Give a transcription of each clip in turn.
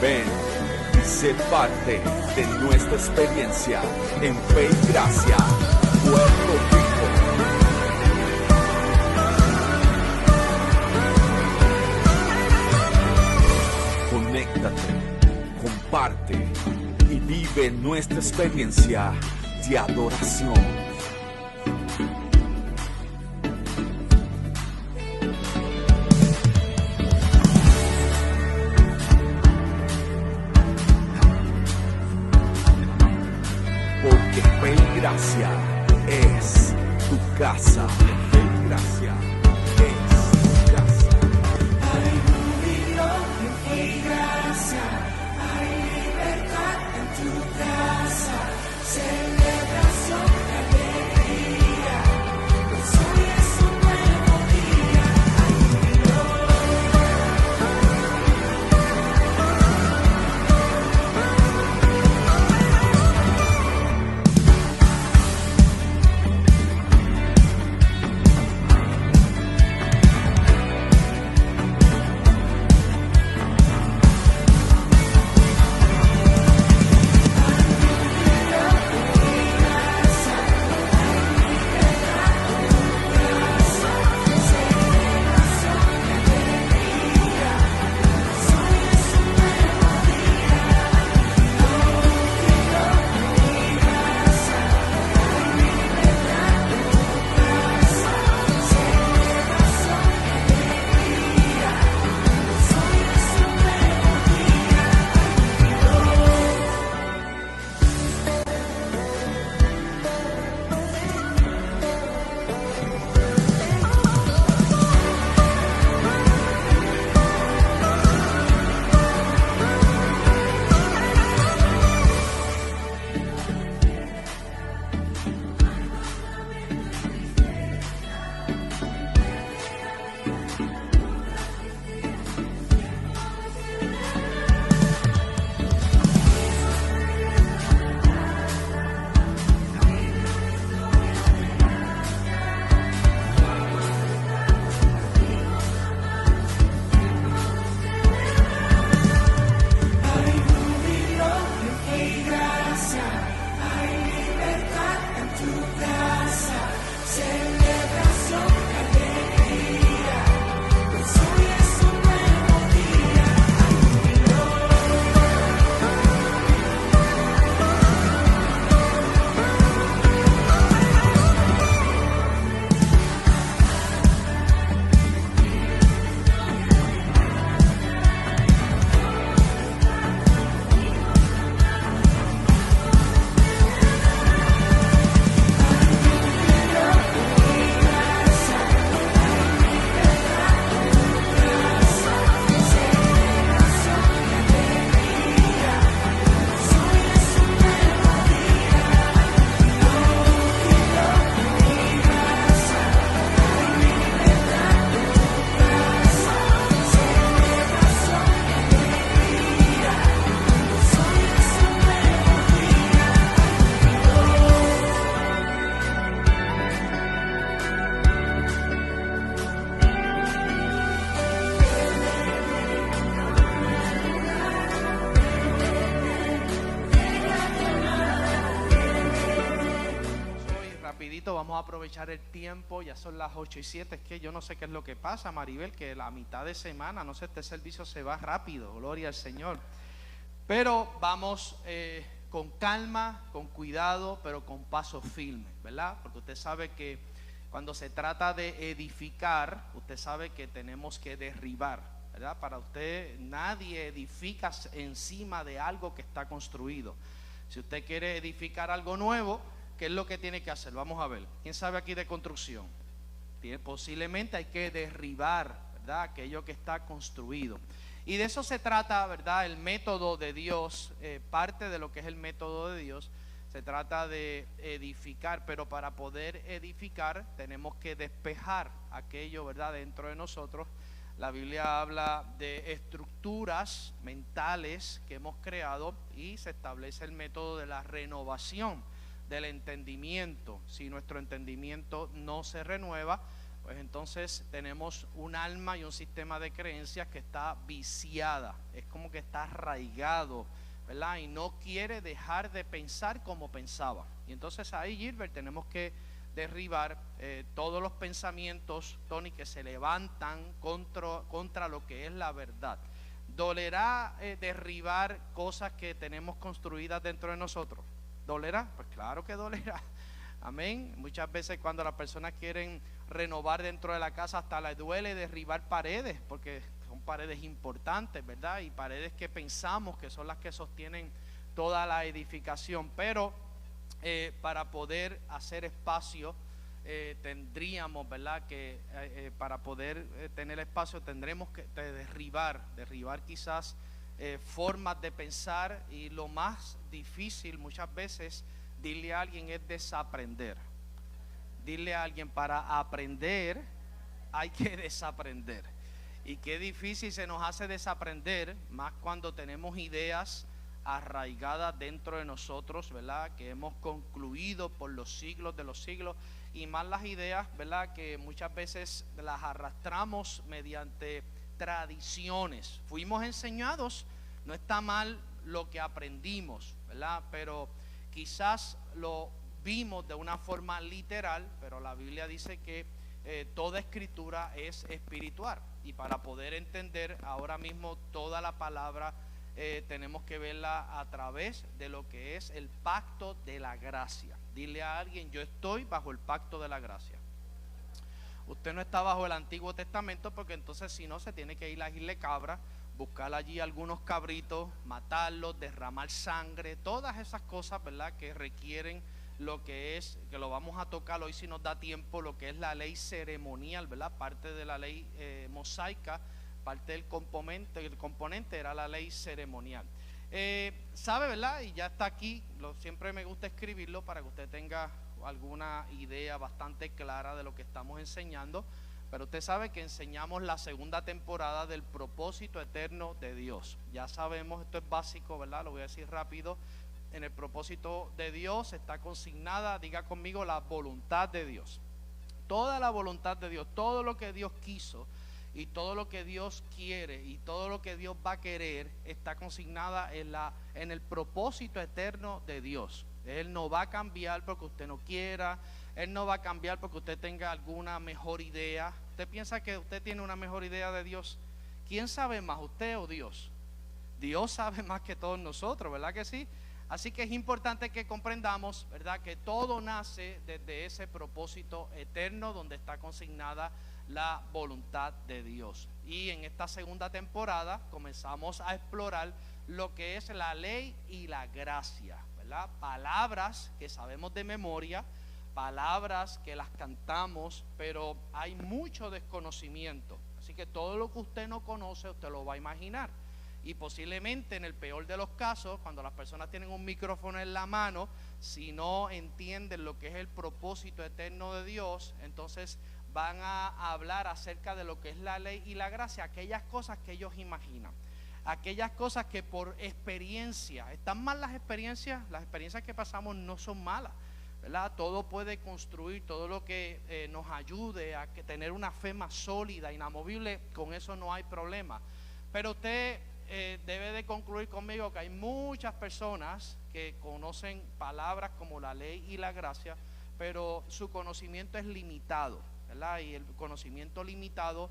Ven y sé parte de nuestra experiencia en Fe y Gracia, Puerto Rico. Conéctate, comparte y vive nuestra experiencia de adoración. Porque Fe y Gracia es tu casa. Fe y Gracia es tu casa. Hay júbilo en Fe y Gracia, hay libertad en tu casa, celebración y alegría, pues hoy es un nuevo día. Hay júbilo. Vamos a aprovechar el tiempo, ya son las 8:07. Es que yo no sé qué es lo que pasa, Maribel, que la mitad de semana, no sé, este servicio se va rápido, gloria al Señor. Pero vamos con calma, con cuidado, pero con paso firme, ¿verdad? Porque usted sabe que cuando se trata de edificar, usted sabe que tenemos que derribar, ¿verdad? Para usted nadie edifica encima de algo que está construido. Si usted quiere edificar algo nuevo, ¿qué es lo que tiene que hacer? Vamos a ver. ¿Quién sabe aquí de construcción? Posiblemente hay que derribar, ¿verdad?, aquello que está construido. Y de eso se trata, ¿verdad?, el método de Dios. Parte de lo que es el método de Dios se trata de edificar, pero para poder edificar tenemos que despejar aquello, ¿verdad?, dentro de nosotros. La Biblia habla de estructuras mentales que hemos creado y se establece el método de la renovación del entendimiento. Si nuestro entendimiento no se renueva, pues entonces tenemos un alma y un sistema de creencias que está viciada, es como que está arraigado, ¿verdad? Y no quiere dejar de pensar como pensaba. Y entonces ahí, Gilbert, tenemos que derribar todos los pensamientos, Tony, que se levantan contra lo que es la verdad. ¿Dolerá derribar cosas que tenemos construidas dentro de nosotros? ¿Dolerá? Pues claro que dolerá. Amén. Muchas veces cuando las personas quieren renovar dentro de la casa, hasta les duele derribar paredes, porque son paredes importantes, ¿verdad? Y paredes que pensamos que son las que sostienen toda la edificación. Pero para poder hacer espacio, tendríamos, ¿verdad? Que para poder tener espacio tendremos que derribar quizás formas de pensar, y lo más difícil muchas veces, dile a alguien, es desaprender. Dile a alguien, para aprender hay que desaprender. Y qué difícil se nos hace desaprender, más cuando tenemos ideas arraigadas dentro de nosotros, ¿verdad? Que hemos concluido por los siglos de los siglos, y más las ideas, ¿verdad? Que muchas veces las arrastramos mediante tradiciones. Fuimos enseñados, no está mal lo que aprendimos, ¿verdad? Pero quizás lo vimos de una forma literal, pero la Biblia dice que toda escritura es espiritual, y para poder entender ahora mismo toda la palabra tenemos que verla a través de lo que es el pacto de la gracia. Dile a alguien, yo estoy bajo el pacto de la gracia. Usted no está bajo el Antiguo Testamento, porque entonces si no se tiene que ir a la isla Cabra, buscar allí algunos cabritos, matarlos, derramar sangre, todas esas cosas, ¿verdad? Que requieren lo que es, que lo vamos a tocar hoy si nos da tiempo, lo que es la ley ceremonial, ¿verdad? Parte de la ley mosaica, parte del componente era la ley ceremonial. ¿Sabe, verdad? Y ya está aquí, siempre me gusta escribirlo para que usted tenga alguna idea bastante clara de lo que estamos enseñando. Pero usted sabe que enseñamos la segunda temporada del propósito eterno de Dios. Ya sabemos, esto es básico, ¿verdad? Lo voy a decir rápido. En el propósito de Dios está consignada, diga conmigo, la voluntad de Dios. Toda la voluntad de Dios, todo lo que Dios quiso y todo lo que Dios quiere y todo lo que Dios va a querer está consignada en el propósito eterno de Dios. Él no va a cambiar porque usted no quiera. Él no va a cambiar porque usted tenga alguna mejor idea. ¿Usted piensa que usted tiene una mejor idea de Dios? ¿Quién sabe más, usted o Dios? Dios sabe más que todos nosotros, ¿verdad que sí? Así que es importante que comprendamos, ¿verdad? Que todo nace desde ese propósito eterno donde está consignada la voluntad de Dios. Y en esta segunda temporada comenzamos a explorar lo que es la ley y la gracia, ¿verdad? Palabras que sabemos de memoria, palabras que las cantamos, pero hay mucho desconocimiento. Así que todo lo que usted no conoce, usted lo va a imaginar. Y posiblemente en el peor de los casos, cuando las personas tienen un micrófono en la mano, si no entienden lo que es el propósito eterno de Dios, entonces van a hablar acerca de lo que es la ley y la gracia, aquellas cosas que ellos imaginan, aquellas cosas que por experiencia, ¿están mal las experiencias? Las experiencias que pasamos no son malas, ¿verdad? Todo puede construir, todo lo que nos ayude a tener una fe más sólida, inamovible, con eso no hay problema. Pero usted debe de concluir conmigo que hay muchas personas que conocen palabras como la ley y la gracia, pero su conocimiento es limitado, ¿verdad? Y el conocimiento limitado,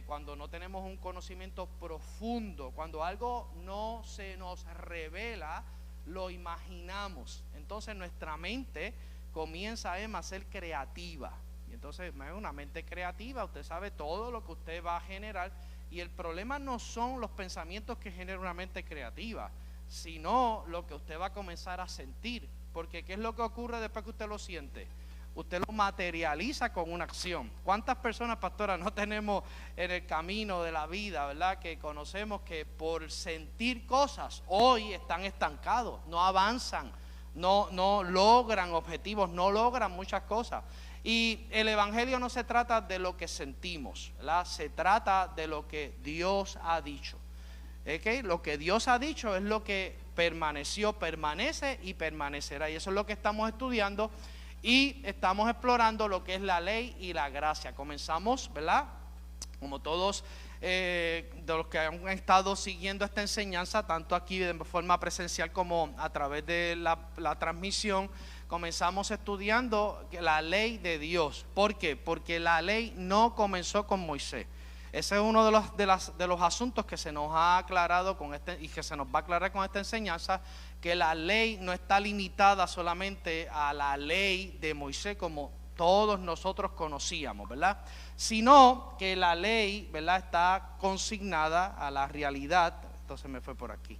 cuando no tenemos un conocimiento profundo, cuando algo no se nos revela, lo imaginamos. Entonces nuestra mente comienza a ser creativa. Y entonces una mente creativa, usted sabe todo lo que usted va a generar. Y el problema no son los pensamientos que genera una mente creativa, sino lo que usted va a comenzar a sentir. Porque ¿qué es lo que ocurre después que usted lo siente? Usted lo materializa con una acción. ¿Cuántas personas, pastora, no tenemos en el camino de la vida, verdad? Que conocemos que por sentir cosas hoy están estancados, no avanzan, no logran objetivos, no logran muchas cosas. Y el evangelio no se trata de lo que sentimos, ¿verdad? Se trata de lo que Dios ha dicho. ¿Okay? Lo que Dios ha dicho es lo que permaneció, permanece y permanecerá. Y eso es lo que estamos estudiando. y estamos explorando lo que es la ley y la gracia. Comenzamos, ¿verdad? Como todos de los que han estado siguiendo esta enseñanza, tanto aquí de forma presencial como a través de la transmisión, comenzamos estudiando la ley de Dios. ¿Por qué? Porque la ley no comenzó con Moisés. Ese es uno de los asuntos que se nos ha aclarado y que se nos va a aclarar con esta enseñanza, que la ley no está limitada solamente a la ley de Moisés como todos nosotros conocíamos, ¿verdad? Sino que la ley, ¿verdad?, está consignada a la realidad. Entonces me fue por aquí.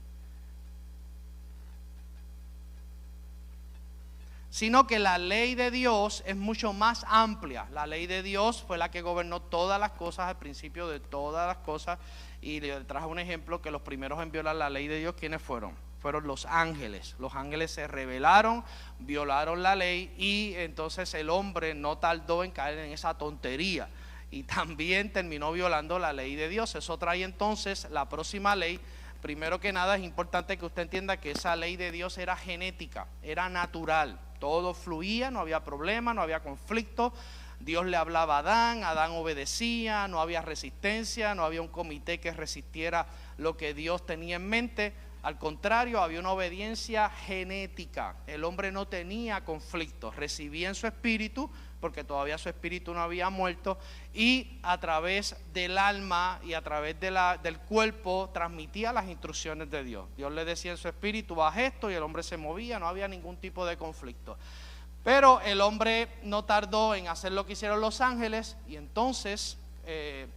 Sino que la ley de Dios es mucho más amplia. La ley de Dios fue la que gobernó todas las cosas, al principio de todas las cosas. Y le traje un ejemplo que los primeros en violar la ley de Dios, ¿quiénes fueron? Fueron los ángeles. Los ángeles se rebelaron, violaron la ley, y entonces el hombre no tardó en caer en esa tontería y también terminó violando la ley de Dios. Eso trae entonces la próxima ley. Primero que nada es importante que usted entienda que esa ley de Dios era genética, era natural. Todo fluía, no había problema, no había conflicto. Dios le hablaba a Adán, Adán obedecía, no había resistencia, no había un comité que resistiera lo que Dios tenía en mente. Al contrario, había una obediencia genética. El hombre no tenía conflictos, recibía en su espíritu, porque todavía su espíritu no había muerto, y a través del alma y a través del cuerpo transmitía las instrucciones de Dios. Dios le decía en su espíritu, haz esto, y el hombre se movía, no había ningún tipo de conflicto. Pero el hombre no tardó en hacer lo que hicieron los ángeles, y entonces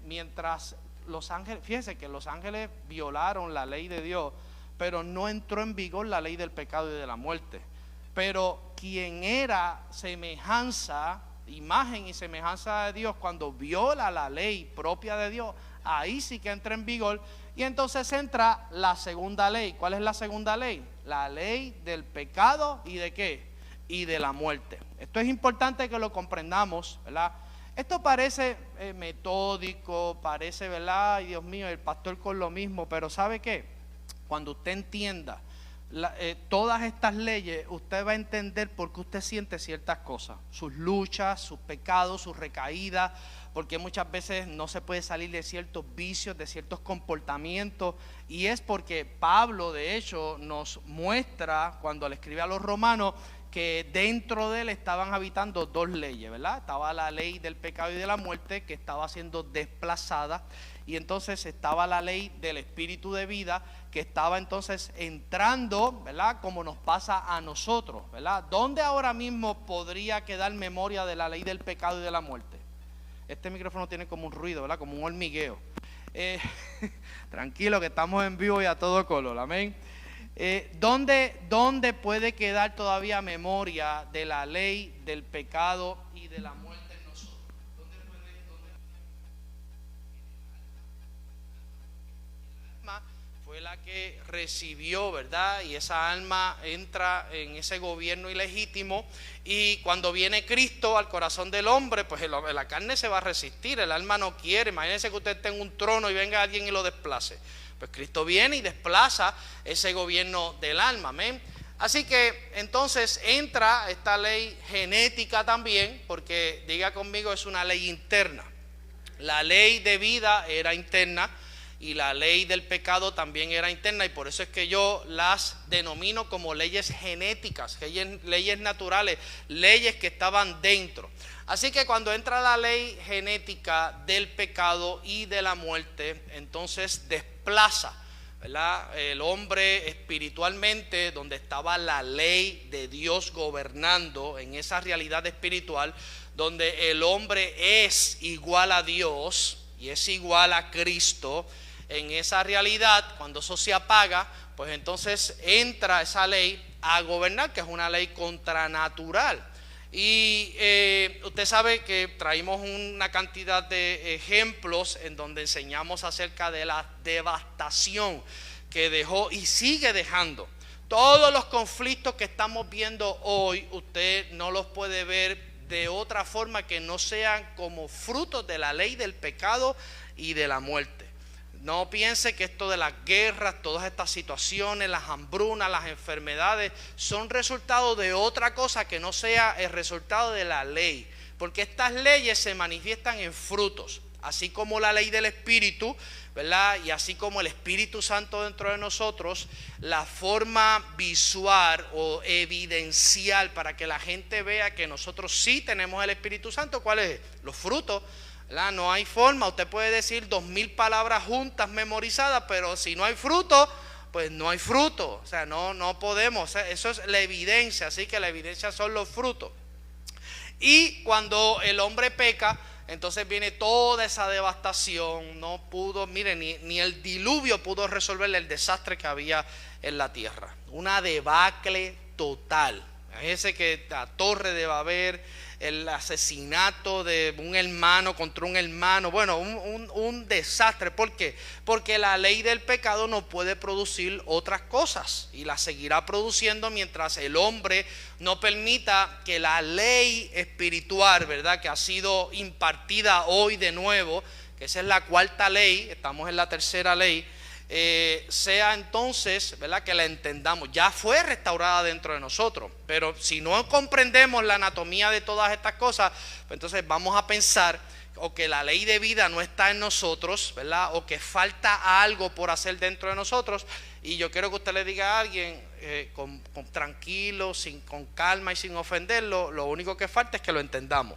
mientras los ángeles, fíjense que los ángeles violaron la ley de Dios, pero no entró en vigor la ley del pecado y de la muerte. Pero quien era semejanza, imagen y semejanza de Dios, cuando viola la ley propia de Dios, ahí sí que entra en vigor. Y entonces entra la segunda ley. ¿Cuál es la segunda ley? La ley del pecado y ¿de qué? Y de la muerte. Esto es importante que lo comprendamos, ¿verdad? Esto parece metódico, parece, ¿verdad? Ay, Dios mío, el pastor con lo mismo, pero ¿sabe qué? Cuando usted entienda todas estas leyes, usted va a entender por qué usted siente ciertas cosas, sus luchas, sus pecados, sus recaídas, porque muchas veces no se puede salir de ciertos vicios, de ciertos comportamientos, y es porque Pablo de hecho nos muestra cuando le escribe a los romanos que dentro de él estaban habitando dos leyes, ¿verdad? Estaba la ley del pecado y de la muerte, que estaba siendo desplazada, y entonces estaba la ley del espíritu de vida, que estaba entonces entrando, ¿verdad? Como nos pasa a nosotros, ¿verdad? ¿Dónde ahora mismo podría quedar memoria de la ley del pecado y de la muerte? Este micrófono tiene como un ruido, ¿verdad? Como un hormigueo. Tranquilo que estamos en vivo y a todo color, amén. ¿Dónde puede quedar todavía memoria de la ley del pecado y de la muerte en nosotros? ¿Dónde el alma fue la que recibió, ¿verdad? Y esa alma entra en ese gobierno ilegítimo, y cuando viene Cristo al corazón del hombre, pues la carne se va a resistir, el alma no quiere. Imagínense que usted esté en un trono y venga alguien y lo desplace. Pues Cristo viene y desplaza ese gobierno del alma, amén. Así que entonces entra esta ley genética también, porque diga conmigo, es una ley interna. La ley de vida era interna y la ley del pecado también era interna, y por eso es que yo las denomino como leyes genéticas, leyes naturales, leyes que estaban dentro. Así que cuando entra la ley genética del pecado y de la muerte, entonces desplaza, ¿verdad?, el hombre espiritualmente, donde estaba la ley de Dios gobernando en esa realidad espiritual, donde el hombre es igual a Dios y es igual a Cristo. En esa realidad, cuando eso se apaga, pues entonces entra esa ley a gobernar, que es una ley contranatural. Y usted sabe que traímos una cantidad de ejemplos en donde enseñamos acerca de la devastación que dejó y sigue dejando. Todos los conflictos que estamos viendo hoy, usted no los puede ver de otra forma que no sean como frutos de la ley del pecado y de la muerte. No piense que esto de las guerras, todas estas situaciones, las hambrunas, las enfermedades, son resultado de otra cosa que no sea el resultado de la ley. Porque estas leyes se manifiestan en frutos, así como la ley del Espíritu, ¿verdad? Y así como el Espíritu Santo dentro de nosotros, la forma visual o evidencial para que la gente vea que nosotros sí tenemos el Espíritu Santo, ¿cuál es? Los frutos. ¿Verdad? No hay forma, usted puede decir 2000 palabras juntas memorizadas, pero si no hay fruto, pues no hay fruto. O sea, no podemos, eso es la evidencia, así que la evidencia son los frutos. Y cuando el hombre peca, entonces viene toda esa devastación. No pudo, mire, ni el diluvio pudo resolver el desastre que había en la tierra. Una debacle total. Fíjense que la Torre de Babel, el asesinato de un hermano contra un hermano, bueno, un desastre. ¿Por qué? Porque la ley del pecado no puede producir otras cosas y la seguirá produciendo mientras el hombre no permita que la ley espiritual, ¿verdad?, que ha sido impartida hoy de nuevo, que esa es la cuarta ley, estamos en la tercera ley, sea entonces, ¿verdad?, que la entendamos. Ya fue restaurada dentro de nosotros, pero si no comprendemos la anatomía de todas estas cosas, pues entonces vamos a pensar o que la ley de vida no está en nosotros, ¿verdad?, o que falta algo por hacer dentro de nosotros. Y yo quiero que usted le diga a alguien con tranquilo, con calma y sin ofenderlo, lo único que falta es que lo entendamos.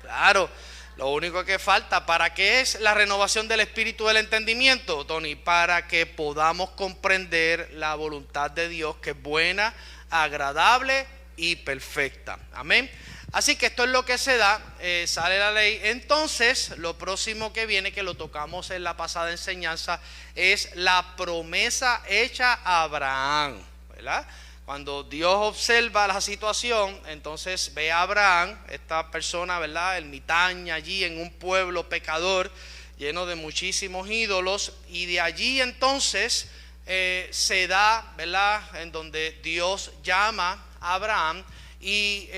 Claro. Lo único que falta, ¿para qué es la renovación del espíritu del entendimiento, Tony? Para que podamos comprender la voluntad de Dios, que es buena, agradable y perfecta. Amén. Así que esto es lo que se da, sale la ley. Entonces, lo próximo que viene, que lo tocamos en la pasada enseñanza, es la promesa hecha a Abraham, ¿verdad? Cuando Dios observa la situación, entonces ve a Abraham, esta persona, ¿verdad?, ermitaña allí en un pueblo pecador, lleno de muchísimos ídolos, y de allí entonces se da, ¿verdad?, en donde Dios llama a Abraham y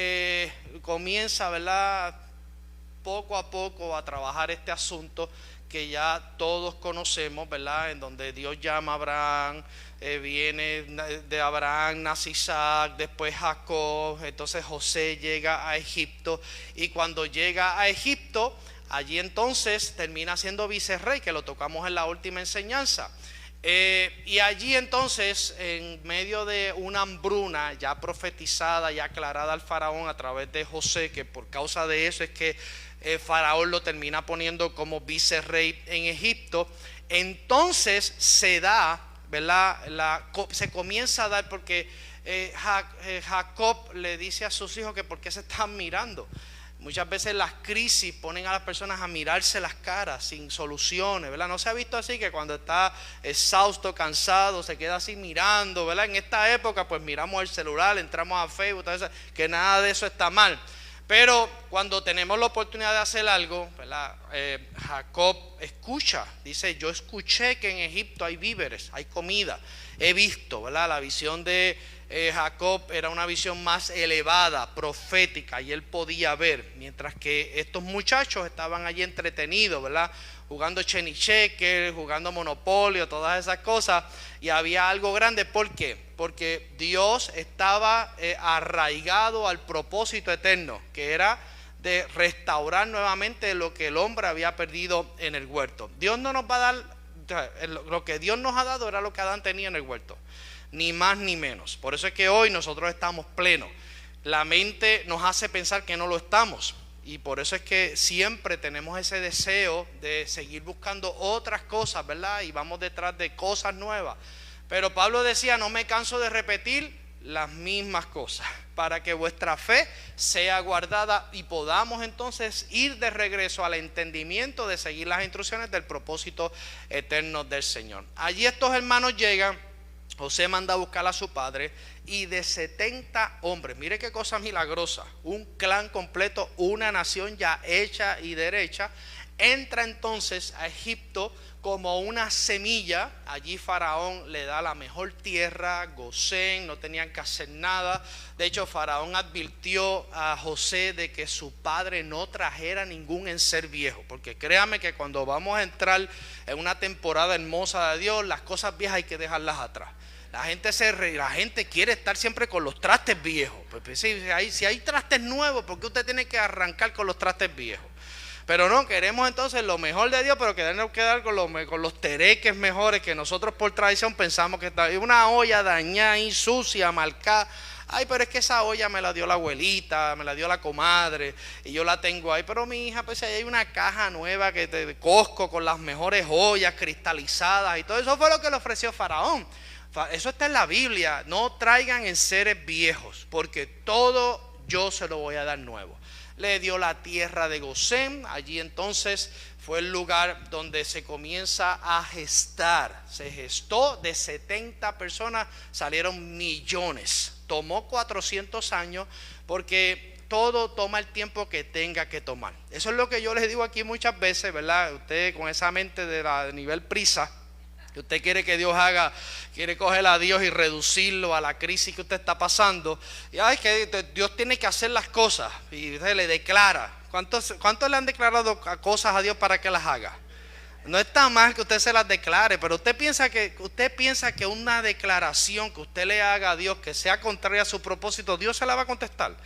comienza, ¿verdad?, poco a poco a trabajar este asunto que ya todos conocemos, ¿verdad?, en donde Dios llama a Abraham. Viene de Abraham, nace Isaac, después Jacob, entonces José llega a Egipto, y cuando llega a Egipto, allí entonces termina siendo vicerrey, que lo tocamos en la última enseñanza. Y allí entonces, en medio de una hambruna ya profetizada y aclarada al faraón a través de José, que por causa de eso es que faraón lo termina poniendo como vicerrey en Egipto, entonces se da, ¿verdad?, se comienza a dar, porque Jacob le dice a sus hijos que por qué se están mirando. Muchas veces las crisis ponen a las personas a mirarse las caras sin soluciones, ¿verdad? ¿No se ha visto así que cuando está exhausto, cansado, se queda así mirando, ¿verdad? En esta época pues miramos el celular, entramos a Facebook, que nada de eso está mal. Pero cuando tenemos la oportunidad de hacer algo, ¿verdad?, Jacob escucha, dice: yo escuché que en Egipto hay víveres, hay comida. He visto, ¿verdad? La visión de Jacob era una visión más elevada, profética, y él podía ver, mientras que estos muchachos estaban allí entretenidos, ¿verdad?, jugando chenicheque, jugando monopolio, todas esas cosas, y había algo grande. ¿Por qué? Porque Dios estaba arraigado al propósito eterno, que era de restaurar nuevamente lo que el hombre había perdido en el huerto. Dios no nos va a dar, lo que Dios nos ha dado era lo que Adán tenía en el huerto, ni más ni menos. Por eso es que hoy nosotros estamos plenos. La mente nos hace pensar que no lo estamos, y por eso es que siempre tenemos ese deseo de seguir buscando otras cosas, ¿verdad? Y vamos detrás de cosas nuevas. Pero Pablo decía: no me canso de repetir las mismas cosas, para que vuestra fe sea guardada y podamos entonces ir de regreso al entendimiento de seguir las instrucciones del propósito eterno del Señor. Allí estos hermanos llegan, José manda a buscar a su padre, y de 70 hombres, mire qué cosa milagrosa, un clan completo, una nación ya hecha y derecha, entra entonces a Egipto como una semilla. Allí Faraón le da la mejor tierra, Gosén, no tenían que hacer nada. De hecho, Faraón advirtió a José de que su padre no trajera ningún enser viejo, porque créame que cuando vamos a entrar en una temporada hermosa de Dios, las cosas viejas hay que dejarlas atrás. La gente quiere estar siempre con los trastes viejos. Pues, si hay trastes nuevos, ¿por qué usted tiene que arrancar con los trastes viejos? Pero no, queremos entonces lo mejor de Dios, pero queremos quedar con los tereques mejores que nosotros por tradición pensamos que está. Una olla dañada y sucia, marcada. Ay, pero es que esa olla me la dio la abuelita, me la dio la comadre y yo la tengo ahí. Pero mi hija, pues ahí hay una caja nueva de Costco con las mejores ollas cristalizadas y todo eso fue lo que le ofreció Faraón. Eso está en la Biblia. No traigan enseres viejos, porque todo yo se lo voy a dar nuevo. Le dio la tierra de Gosén. Allí entonces fue el lugar donde se comienza a gestar. Se gestó de 70 personas, salieron millones. Tomó 400 años porque todo toma el tiempo que tenga que tomar. Eso es lo que yo les digo aquí muchas veces, ¿verdad? Usted con esa mente de nivel prisa, que usted quiere que Dios haga, quiere coger a Dios y reducirlo a la crisis que usted está pasando. Y ay, que Dios tiene que hacer las cosas y usted le declara. ¿Cuántos le han declarado cosas a Dios para que las haga? No está mal que usted se las declare, pero usted piensa que una declaración que usted le haga a Dios que sea contraria a su propósito, Dios se la va a contestar.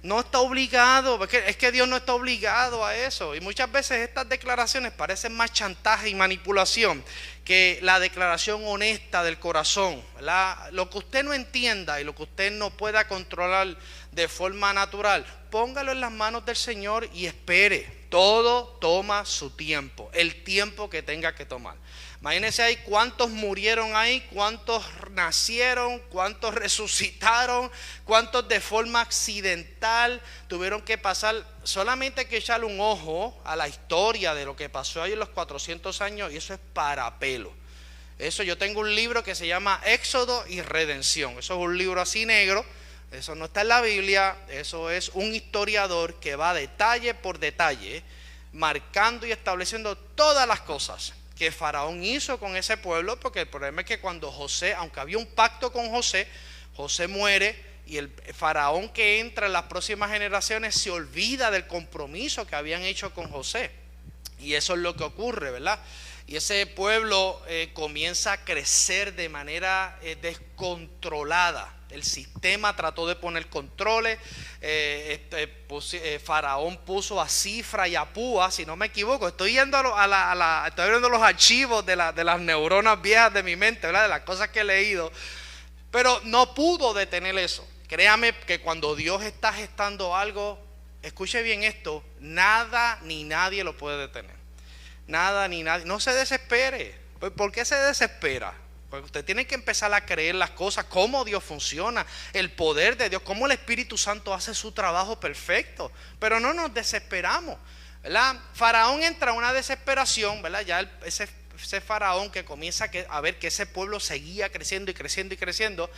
No está obligado, es que Dios no está obligado a eso. Y muchas veces estas declaraciones parecen más chantaje y manipulación que la declaración honesta del corazón, ¿verdad? Lo que usted no entienda y lo que usted no pueda controlar de forma natural, póngalo en las manos del Señor y espere. Todo toma su tiempo, el tiempo que tenga que tomar. Imagínense ahí cuántos murieron ahí, cuántos nacieron, cuántos resucitaron, cuántos de forma accidental tuvieron que pasar. Solamente hay que echarle un ojo a la historia de lo que pasó ahí en los 400 años y eso es para pelo. Eso, yo tengo un libro que se llama Éxodo y Redención. Eso es un libro así negro. Eso no está en la Biblia. Eso es un historiador que va detalle por detalle marcando y estableciendo todas las cosas que Faraón hizo con ese pueblo, porque el problema es que cuando José, aunque había un pacto con José, José muere y el Faraón que entra en las próximas generaciones se olvida del compromiso que habían hecho con José. Y eso es lo que ocurre, ¿verdad? Y ese pueblo comienza a crecer de manera descontrolada. El sistema trató de poner controles. Faraón puso a Cifra y a Púa, si no me equivoco. Estoy viendo los archivos de las neuronas viejas de mi mente, ¿verdad? De las cosas que he leído. Pero no pudo detener eso. Créame que cuando Dios está gestando algo, escuche bien esto, nada ni nadie lo puede detener. Nada ni nadie. No se desespere. ¿Por qué se desespera? Porque usted tiene que empezar a creer las cosas, cómo Dios funciona, el poder de Dios, cómo el Espíritu Santo hace su trabajo perfecto. Pero no nos desesperamos, ¿verdad? Faraón entra en una desesperación, ¿verdad? Ya ese faraón que comienza a ver que ese pueblo seguía creciendo y creciendo y creciendo,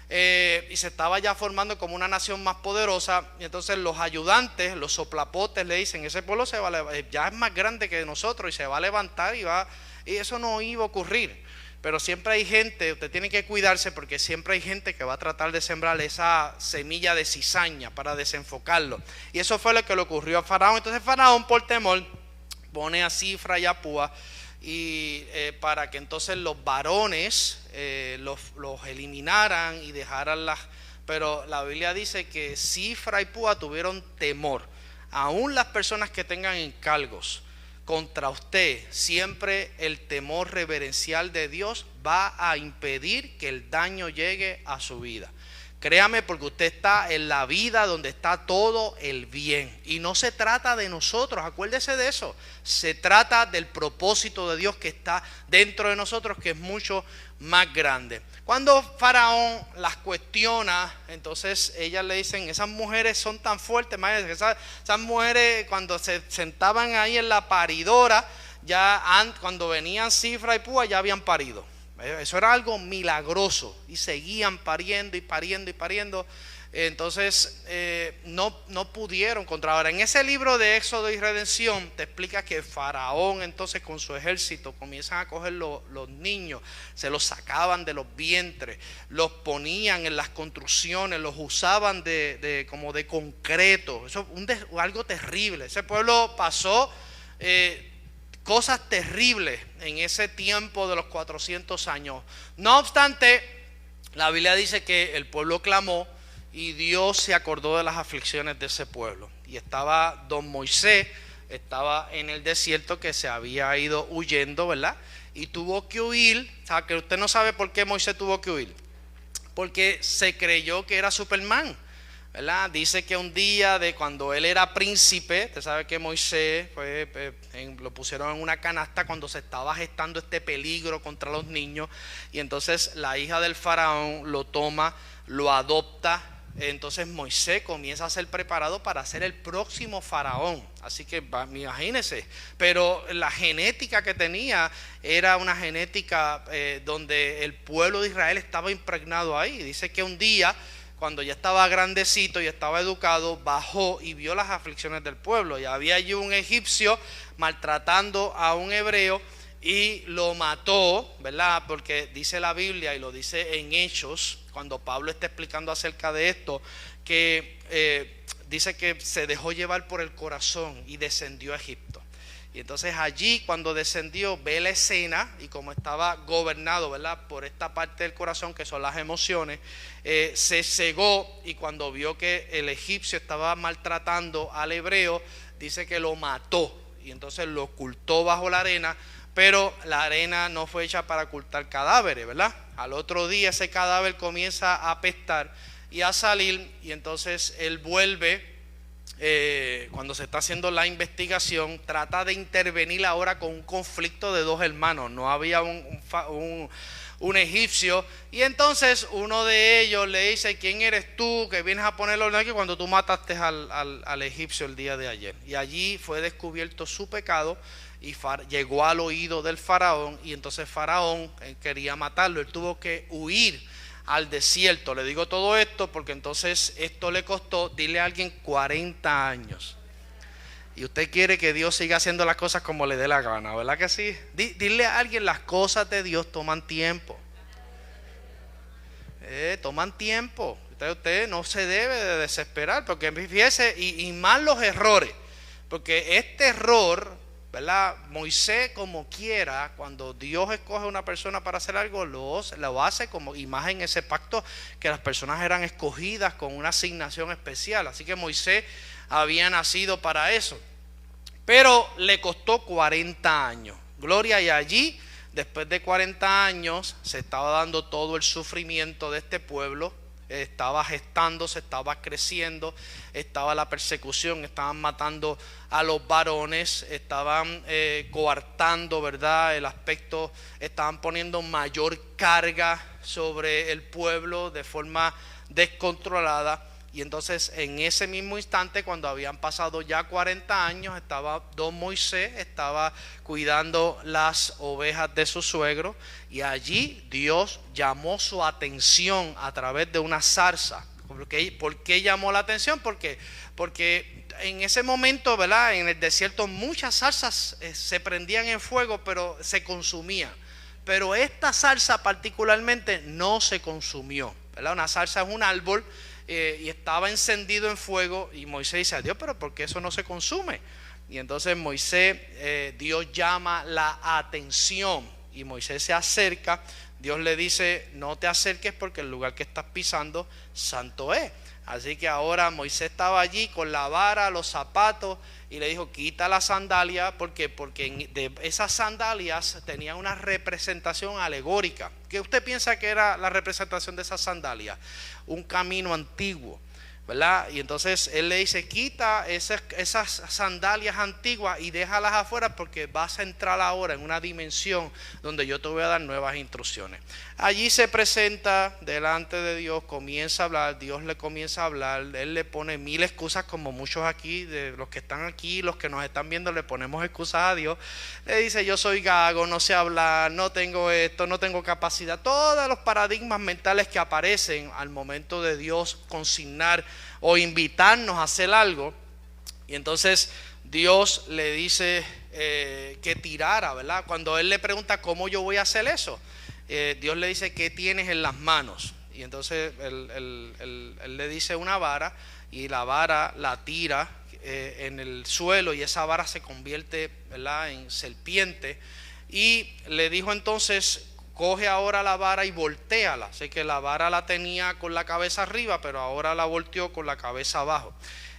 y se estaba ya formando como una nación más poderosa. Y entonces los ayudantes, los soplapotes le dicen, ese pueblo ya es más grande que nosotros y se va a levantar y eso no iba a ocurrir. Pero siempre hay gente, usted tiene que cuidarse porque siempre hay gente que va a tratar de sembrar esa semilla de cizaña para desenfocarlo. Y eso fue lo que le ocurrió a Faraón. Entonces Faraón, por temor, pone a Cifra y a Púa y para que entonces los varones los eliminaran y dejaran las. Pero la Biblia dice que Cifra y Púa tuvieron temor. Aún las personas que tengan encargos contra usted, siempre el temor reverencial de Dios va a impedir que el daño llegue a su vida. Créame, porque usted está en la vida donde está todo el bien. Y no se trata de nosotros, acuérdese de eso. Se trata del propósito de Dios que está dentro de nosotros, que es mucho más grande. Cuando Faraón las cuestiona, entonces ellas le dicen, esas mujeres son tan fuertes, esas mujeres cuando se sentaban ahí en la paridora, cuando venían Cifra y Púa ya habían parido. Eso era algo milagroso y seguían pariendo y pariendo y pariendo. Entonces no pudieron contra. Ahora, en ese libro de Éxodo y Redención te explica que Faraón entonces con su ejército comienzan a coger los niños, se los sacaban de los vientres, los ponían en las construcciones, los usaban como de concreto. Eso es algo terrible. Ese pueblo pasó cosas terribles en ese tiempo de los 400 años. No obstante, la Biblia dice que el pueblo clamó y Dios se acordó de las aflicciones de ese pueblo. Y estaba don Moisés, estaba en el desierto, que se había ido huyendo, ¿verdad? Y tuvo que huir. O sea, que usted no sabe por qué Moisés tuvo que huir. Porque se creyó que era Superman, ¿verdad? Dice que un día de cuando él era príncipe, usted sabe que Moisés lo pusieron en una canasta cuando se estaba gestando este peligro contra los niños. Y entonces la hija del faraón lo toma, lo adopta. Entonces Moisés comienza a ser preparado para ser el próximo faraón. Así que imagínense. Pero la genética que tenía era una genética donde el pueblo de Israel estaba impregnado ahí. Dice que un día, cuando ya estaba grandecito y estaba educado, bajó y vio las aflicciones del pueblo. Y había allí un egipcio maltratando a un hebreo y lo mató, ¿verdad? Porque dice la Biblia y lo dice en Hechos, cuando Pablo está explicando acerca de esto, que dice que se dejó llevar por el corazón y descendió a Egipto. Y entonces allí, cuando descendió, ve la escena, y como estaba gobernado, ¿verdad?, por esta parte del corazón que son las emociones, se cegó, y cuando vio que el egipcio estaba maltratando al hebreo, dice que lo mató y entonces lo ocultó bajo la arena. Pero la arena no fue hecha para ocultar cadáveres, ¿verdad? Al otro día ese cadáver comienza a apestar y a salir, y entonces él vuelve, cuando se está haciendo la investigación, trata de intervenir ahora con un conflicto de dos hermanos. No había un egipcio, y entonces uno de ellos le dice: ¿quién eres tú que vienes a ponerlo aquí cuando tú mataste al egipcio el día de ayer? Y allí fue descubierto su pecado, y llegó al oído del faraón, y entonces faraón quería matarlo. Él tuvo que huir al desierto. Le digo todo esto porque entonces esto le costó, dile a alguien, 40 años. Y usted quiere que Dios siga haciendo las cosas como le dé la gana, ¿verdad que sí? Dile a alguien: las cosas de Dios toman tiempo. Toman tiempo. Usted no se debe de desesperar, porque fíjese, y más los errores, porque este error, ¿verdad? Moisés, como quiera, cuando Dios escoge a una persona para hacer algo, lo hace como imagen en ese pacto, que las personas eran escogidas con una asignación especial. Así que Moisés había nacido para eso, pero le costó 40 años. Gloria. Y allí, después de 40 años, se estaba dando todo el sufrimiento de este pueblo. Estaba gestándose, estaba creciendo, estaba la persecución, estaban matando a los varones, estaban coartando, ¿verdad?, el aspecto, estaban poniendo mayor carga sobre el pueblo de forma descontrolada. Y entonces en ese mismo instante, cuando habían pasado ya 40 años, estaba don Moisés, estaba cuidando las ovejas de su suegro, y allí Dios llamó su atención a través de una zarza. ¿Por qué llamó la atención? Porque en ese momento, ¿verdad?, en el desierto muchas zarzas se prendían en fuego, pero se consumían. Pero esta zarza particularmente no se consumió, ¿verdad? Una zarza es un árbol, y estaba encendido en fuego, y Moisés dice a Dios: pero ¿por qué eso no se consume? Y entonces Dios llama la atención, y Moisés se acerca. Dios le dice: no te acerques, porque el lugar que estás pisando santo es. Así que ahora Moisés estaba allí con la vara, los zapatos, y le dijo: quita la sandalia, porque de esas sandalias tenían una representación alegórica. ¿Qué usted piensa que era la representación de esas sandalias? Un camino antiguo, ¿verdad? Y entonces él le dice, quita esas sandalias antiguas y déjalas afuera, porque vas a entrar ahora en una dimensión donde yo te voy a dar nuevas instrucciones. Allí se presenta delante de Dios, comienza a hablar, Dios le comienza a hablar, él le pone mil excusas, como muchos aquí, de los que están aquí, los que nos están viendo, le ponemos excusas a Dios. Le dice, yo soy gago, no sé hablar, no tengo esto, no tengo capacidad. Todos los paradigmas mentales que aparecen al momento de Dios consignar o invitarnos a hacer algo. Y entonces Dios le dice que tirara, ¿verdad? Cuando él le pregunta cómo yo voy a hacer eso, Dios le dice, ¿qué tienes en las manos? Y entonces él le dice una vara, y la vara la tira en el suelo, y esa vara se convierte, ¿verdad?, en serpiente. Y le dijo entonces, coge ahora la vara y voltéala. Así que la vara la tenía con la cabeza arriba, pero ahora la volteó con la cabeza abajo.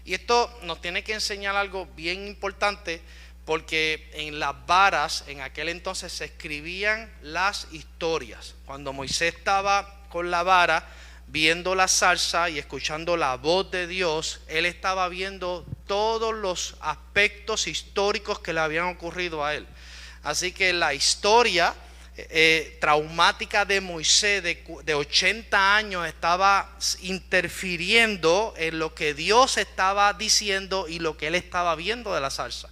Y esto nos tiene que enseñar algo bien importante, porque en las varas en aquel entonces se escribían las historias. Cuando Moisés estaba con la vara viendo la zarza y escuchando la voz de Dios, él estaba viendo todos los aspectos históricos que le habían ocurrido a él. Así que la historia traumática de Moisés de 80 años estaba interfiriendo en lo que Dios estaba diciendo y lo que él estaba viendo de la zarza.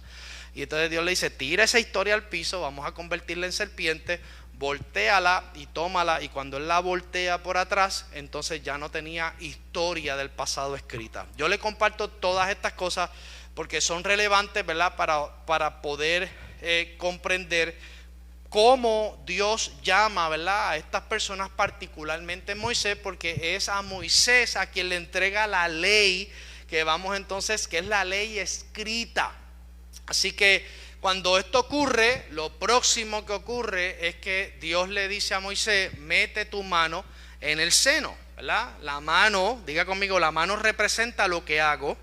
Y entonces Dios le dice, tira esa historia al piso, vamos a convertirla en serpiente, voltéala y tómala. Y cuando él la voltea por atrás, entonces ya no tenía historia del pasado escrita. Yo le comparto todas estas cosas porque son relevantes, ¿verdad?, para poder comprender cómo Dios llama, ¿verdad?, a estas personas, particularmente Moisés, porque es a Moisés a quien le entrega la ley, que vamos entonces, que es la ley escrita. Así que cuando esto ocurre, lo próximo que ocurre es que Dios le dice a Moisés, mete tu mano en el seno, ¿verdad? La mano, diga conmigo, la mano representa lo que hago,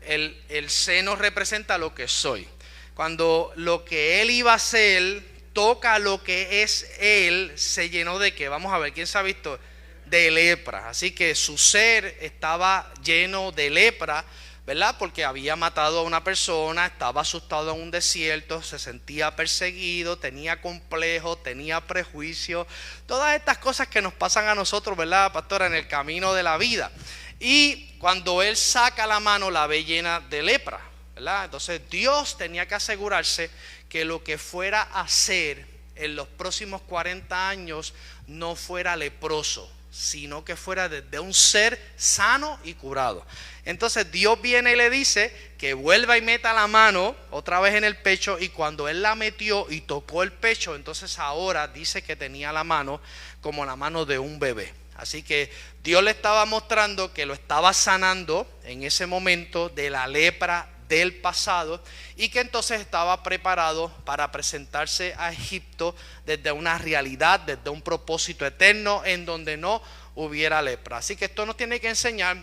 el seno representa lo que soy. Cuando lo que él iba a hacer toca lo que es él, se llenó de ¿qué? Vamos a ver, ¿quién se ha visto? De lepra. Así que su ser estaba lleno de lepra, ¿verdad? Porque había matado a una persona, estaba asustado en un desierto, se sentía perseguido, tenía complejos, tenía prejuicios, todas estas cosas que nos pasan a nosotros, ¿verdad, pastora?, en el camino de la vida. Y cuando él saca la mano, la ve llena de lepra, ¿verdad? Entonces Dios tenía que asegurarse que lo que fuera a hacer en los próximos 40 años no fuera leproso, sino que fuera de un ser sano y curado. Entonces Dios viene y le dice que vuelva y meta la mano otra vez en el pecho, y cuando él la metió y tocó el pecho, entonces ahora dice que tenía la mano como la mano de un bebé. Así que Dios le estaba mostrando que lo estaba sanando en ese momento de la lepra del pasado, y que entonces estaba preparado para presentarse a Egipto desde una realidad, desde un propósito eterno en donde no hubiera lepra. Así que esto nos tiene que enseñar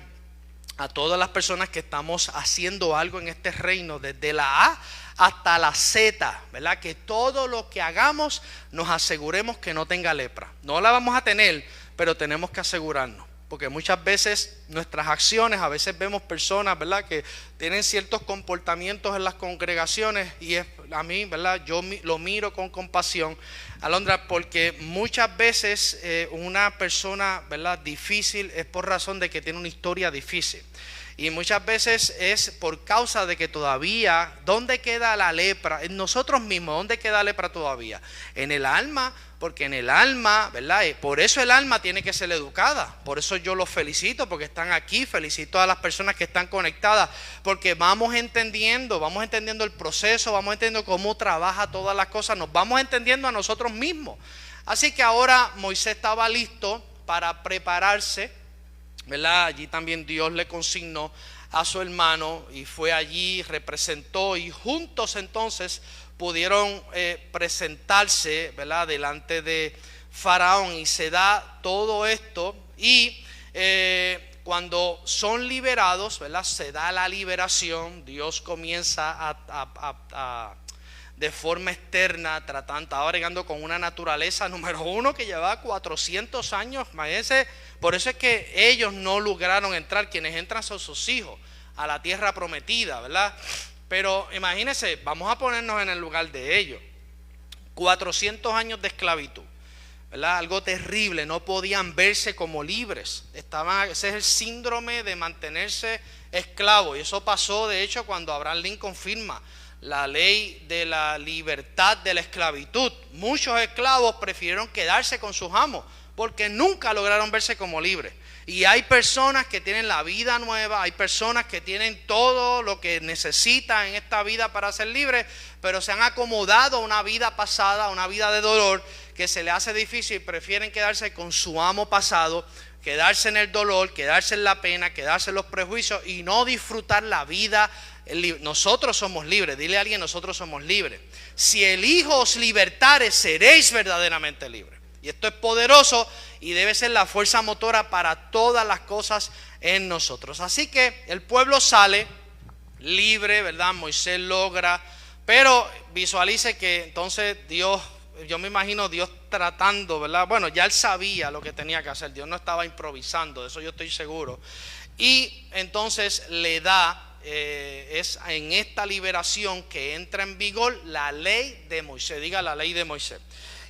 a todas las personas que estamos haciendo algo en este reino, desde la A hasta la Z, ¿verdad? Que todo lo que hagamos nos aseguremos que no tenga lepra. No la vamos a tener, pero tenemos que asegurarnos. Porque muchas veces nuestras acciones, a veces vemos personas, ¿verdad?, que tienen ciertos comportamientos en las congregaciones, y a mí, ¿verdad?, yo lo miro con compasión, Alondra, porque muchas veces una persona, ¿verdad?, difícil es por razón de que tiene una historia difícil. Y muchas veces es por causa de que todavía, ¿dónde queda la lepra? En nosotros mismos, ¿dónde queda la lepra todavía? En el alma, porque en el alma, ¿verdad? Por eso el alma tiene que ser educada. Por eso yo los felicito, porque están aquí. Felicito a las personas que están conectadas, porque vamos entendiendo el proceso, vamos entendiendo cómo trabaja todas las cosas, nos vamos entendiendo a nosotros mismos. Así que ahora Moisés estaba listo para prepararse, ¿verdad? Allí también Dios le consignó a su hermano, y fue allí, representó, y juntos entonces pudieron presentarse, ¿verdad?, delante de Faraón. Y se da todo esto, y cuando son liberados, ¿verdad?, se da la liberación. Dios comienza de forma externa, estaba bregando con una naturaleza, número uno, que llevaba 400 años, imagínense, Por eso es que ellos no lograron entrar. Quienes entran son sus hijos a la tierra prometida, ¿verdad? Pero imagínense, vamos a ponernos en el lugar de ellos. 400 años de esclavitud, ¿verdad? Algo terrible, no podían verse como libres. Ese es el síndrome de mantenerse esclavo. Y eso pasó, de hecho, cuando Abraham Lincoln firma la ley de la libertad de la esclavitud. Muchos esclavos prefirieron quedarse con sus amos porque nunca lograron verse como libres. Y hay personas que tienen la vida nueva, hay personas que tienen todo lo que necesitan en esta vida para ser libres, pero se han acomodado a una vida pasada, a una vida de dolor que se les hace difícil y prefieren quedarse con su amo pasado, quedarse en el dolor, quedarse en la pena, quedarse en los prejuicios y no disfrutar la vida. Nosotros somos libres. Dile a alguien: nosotros somos libres. Si el Hijo os libertare, seréis verdaderamente libres. Y esto es poderoso y debe ser la fuerza motora para todas las cosas en nosotros. Así que el pueblo sale libre, ¿verdad? Moisés logra, pero visualice que entonces Dios, yo me imagino Dios tratando, ¿verdad? Bueno, ya él sabía lo que tenía que hacer. Dios no estaba improvisando, de eso yo estoy seguro. Y entonces le da, es en esta liberación que entra en vigor la ley de Moisés. Diga: la ley de Moisés.